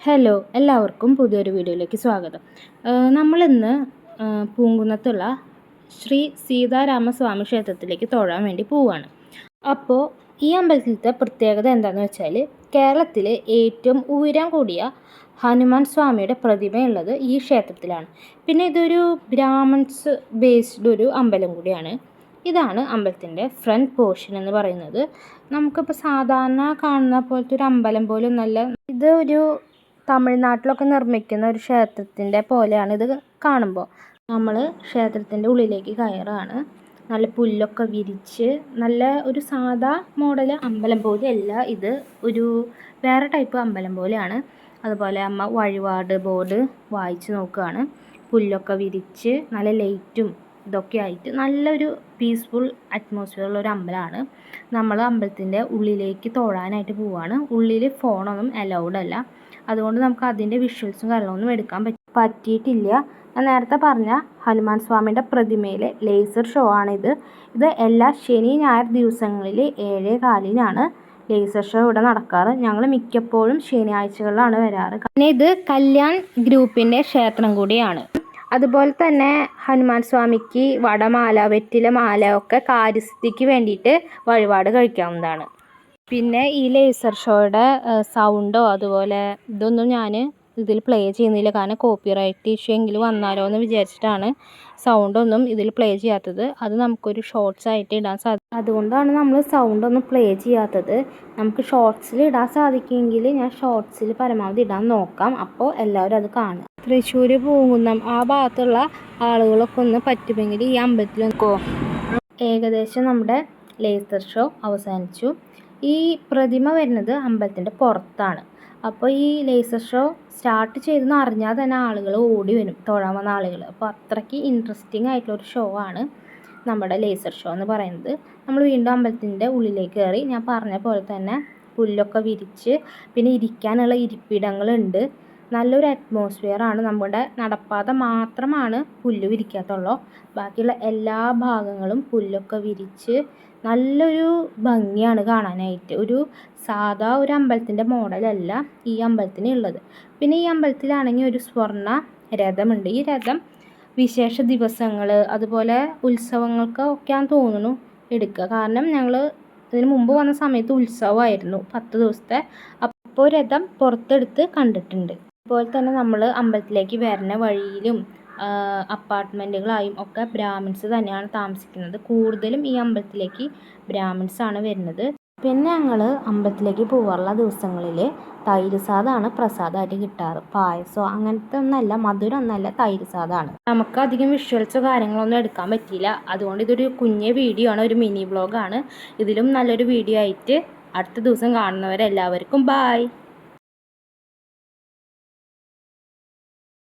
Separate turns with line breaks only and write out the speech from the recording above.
Hello, എല്ലാവർക്കും പുതിയൊരു വീഡിയോയിലേക്ക് സ്വാഗതം. നമ്മളിന്ന് പൂങ്കുന്നത്തുള്ള ശ്രീ സീതാരാമസ്വാമി ക്ഷേത്രത്തിലേക്ക് തൊഴാൻ വേണ്ടി പോവുകയാണ്. അപ്പോൾ ഈ അമ്പലത്തിലത്തെ പ്രത്യേകത എന്താണെന്ന് വെച്ചാൽ, കേരളത്തിലെ ഏറ്റവും ഉയരം കൂടിയ ഹനുമാൻ സ്വാമിയുടെ പ്രതിമയുള്ളത് ഈ ക്ഷേത്രത്തിലാണ്. പിന്നെ ഇതൊരു ബ്രാഹ്മൺസ് ബേസ്ഡ് ഒരു അമ്പലം കൂടിയാണ്. ഇതാണ് അമ്പലത്തിൻ്റെ ഫ്രണ്ട് പോർഷൻ എന്ന് പറയുന്നത്. നമുക്കിപ്പോൾ സാധാരണ കാണുന്ന പോലത്തെ ഒരു അമ്പലം പോലും നല്ല, ഇത് ഒരു തമിഴ്നാട്ടിലൊക്കെ നിർമ്മിക്കുന്ന ഒരു ക്ഷേത്രത്തിൻ്റെ പോലെയാണ് ഇത് കാണുമ്പോൾ. നമ്മൾ ക്ഷേത്രത്തിൻ്റെ ഉള്ളിലേക്ക് കയറാണ്. നല്ല പുല്ലൊക്കെ വിരിച്ച് നല്ല ഒരു സാധാ മോഡൽ അമ്പലം പോലെയല്ല ഇത്, ഒരു വേറെ ടൈപ്പ് അമ്പലം പോലെയാണ്. അതുപോലെ അമ്മ വഴിപാട് ബോർഡ് വായിച്ച് നോക്കുകയാണ്. പുല്ലൊക്കെ വിരിച്ച് നല്ല ലൈറ്റും ഇതൊക്കെ ആയിട്ട് നല്ലൊരു പീസ്ഫുൾ അറ്റ്മോസ്ഫിയർ ഉള്ളൊരു അമ്പലമാണ്. നമ്മൾ അമ്പലത്തിൻ്റെ ഉള്ളിലേക്ക് തൊഴാനായിട്ട് പോവുകയാണ്. ഉള്ളിൽ ഫോണൊന്നും അലൗഡ് അല്ല, അതുകൊണ്ട് നമുക്ക് അതിൻ്റെ വിഷ്വൽസും കാര്യങ്ങളൊന്നും എടുക്കാൻ പറ്റിയിട്ടില്ല. ഞാൻ നേരത്തെ പറഞ്ഞ ഹനുമാൻ സ്വാമിയുടെ പ്രതിമയിലെ ലേസർ ഷോ ആണിത്. ഇത് എല്ലാ ശനി ഞായർ ദിവസങ്ങളിൽ 7:15 ലേസർ ഷോ ഇവിടെ നടക്കാറ്. ഞങ്ങൾ മിക്കപ്പോഴും ശനിയാഴ്ചകളിലാണ് വരാറ്. പിന്നെ ഇത് കല്യാൺ ഗ്രൂപ്പിൻ്റെ ക്ഷേത്രം കൂടിയാണ്. അതുപോലെ തന്നെ ഹനുമാൻ സ്വാമിക്ക് വടമാല, വെറ്റില മാല ഒക്കെ കാര്യസിദ്ധിക്ക് വേണ്ടിയിട്ട് വഴിപാട് കഴിക്കാവുന്നതാണ്. പിന്നെ ഈ ലേസർ ഷോയുടെ സൗണ്ടോ അതുപോലെ ഇതൊന്നും ഞാൻ ഇതിൽ പ്ലേ ചെയ്യുന്നില്ല, കാരണം കോപ്പിറൈറ്റ് ഇഷ്യൂ എങ്കിലും വന്നാലോ എന്ന് വിചാരിച്ചിട്ടാണ് സൗണ്ടൊന്നും ഇതിൽ പ്ലേ ചെയ്യാത്തത്. അത് നമുക്കൊരു ഷോർട്സ് ആയിട്ട് ഇടാൻ സാധിക്കും, അതുകൊണ്ടാണ് നമ്മൾ സൗണ്ടൊന്നും പ്ലേ ചെയ്യാത്തത്. നമുക്ക് ഷോർട്സിൽ ഇടാൻ സാധിക്കുമെങ്കിൽ ഞാൻ ഷോർട്സിൽ പരമാവധി ഇടാൻ നോക്കാം, അപ്പോൾ എല്ലാവരും അത് കാണുക. തൃശ്ശൂർ പൂങ്കുന്നം ആ ഭാഗത്തുള്ള ആളുകളൊക്കെ ഒന്ന് പറ്റുമെങ്കിൽ ഈ അമ്പലത്തിൽ നോക്കോ. ഏകദേശം നമ്മുടെ ലേസർ ഷോ അവസാനിച്ചു. ഈ പ്രതിമ വരുന്നത് അമ്പലത്തിൻ്റെ പുറത്താണ്. അപ്പോൾ ഈ ലേസർ ഷോ സ്റ്റാർട്ട് ചെയ്തെന്ന് അറിഞ്ഞാൽ തന്നെ ആളുകൾ ഓടി വരും, തൊഴാൻ വന്ന ആളുകൾ. അപ്പോൾ അത്രയ്ക്ക് ഇൻട്രസ്റ്റിംഗ് ആയിട്ടുള്ളൊരു ഷോ ആണ് നമ്മുടെ ലേസർ ഷോ എന്ന് പറയുന്നത്. നമ്മൾ വീണ്ടും അമ്പലത്തിൻ്റെ ഉള്ളിലേക്ക് കയറി. ഞാൻ പറഞ്ഞ പോലെ തന്നെ പുല്ലൊക്കെ വിരിച്ച് പിന്നെ ഇരിക്കാനുള്ള ഇരിപ്പിടങ്ങളുണ്ട്. നല്ലൊരു അറ്റ്മോസ്ഫിയറാണ്. നമ്മുടെ നടപ്പാത മാത്രമാണ് പുല്ല് വിരിക്കാത്തുള്ളൂ, ബാക്കിയുള്ള എല്ലാ ഭാഗങ്ങളും പുല്ലൊക്കെ വിരിച്ച് നല്ലൊരു ഭംഗിയാണ് കാണാനായിട്ട്. ഒരു സാധാ ഒരു അമ്പലത്തിൻ്റെ മോഡലല്ല ഈ അമ്പലത്തിന് ഉള്ളത്. പിന്നെ ഈ അമ്പലത്തിലാണെങ്കിൽ ഒരു സ്വർണ്ണ രഥമുണ്ട്. ഈ രഥം വിശേഷ ദിവസങ്ങൾ അതുപോലെ ഉത്സവങ്ങൾക്ക് ഒക്കെയാണെന്ന് തോന്നുന്നു എടുക്കുക, കാരണം ഞങ്ങൾ ഇതിന് മുമ്പ് വന്ന സമയത്ത് ഉത്സവമായിരുന്നു 10 ദിവസത്തെ. അപ്പോൾ രഥം പുറത്തെടുത്ത് കണ്ടിട്ടുണ്ട്. അതുപോലെ തന്നെ നമ്മൾ അമ്പലത്തിലേക്ക് വരുന്ന വഴിയിലും അപ്പാർട്ട്മെൻറ്റുകളായും ഒക്കെ ബ്രാഹ്മിൻസ് തന്നെയാണ് താമസിക്കുന്നത്. കൂടുതലും ഈ അമ്പലത്തിലേക്ക് ബ്രാഹ്മിൻസാണ് വരുന്നത്. പിന്നെ ഞങ്ങൾ അമ്പലത്തിലേക്ക് പോകാറുള്ള ദിവസങ്ങളിൽ തൈര് സാദമാണ് പ്രസാദമായിട്ട് കിട്ടാറ്. പായസമോ അങ്ങനത്തെ ഒന്നല്ല, മധുരം ഒന്നല്ല, തൈര് സാദമാണ്. നമുക്ക് അധികം വിഷ്വൽസോ കാര്യങ്ങളൊന്നും എടുക്കാൻ പറ്റിയില്ല, അതുകൊണ്ട് ഇതൊരു കുഞ്ഞ് വീഡിയോ ആണ്, ഒരു മിനി വ്ളോഗാണ്. ഇതിലും നല്ലൊരു വീഡിയോ ആയിട്ട് അടുത്ത ദിവസം കാണുന്നവരെല്ലാവർക്കും ബായ്.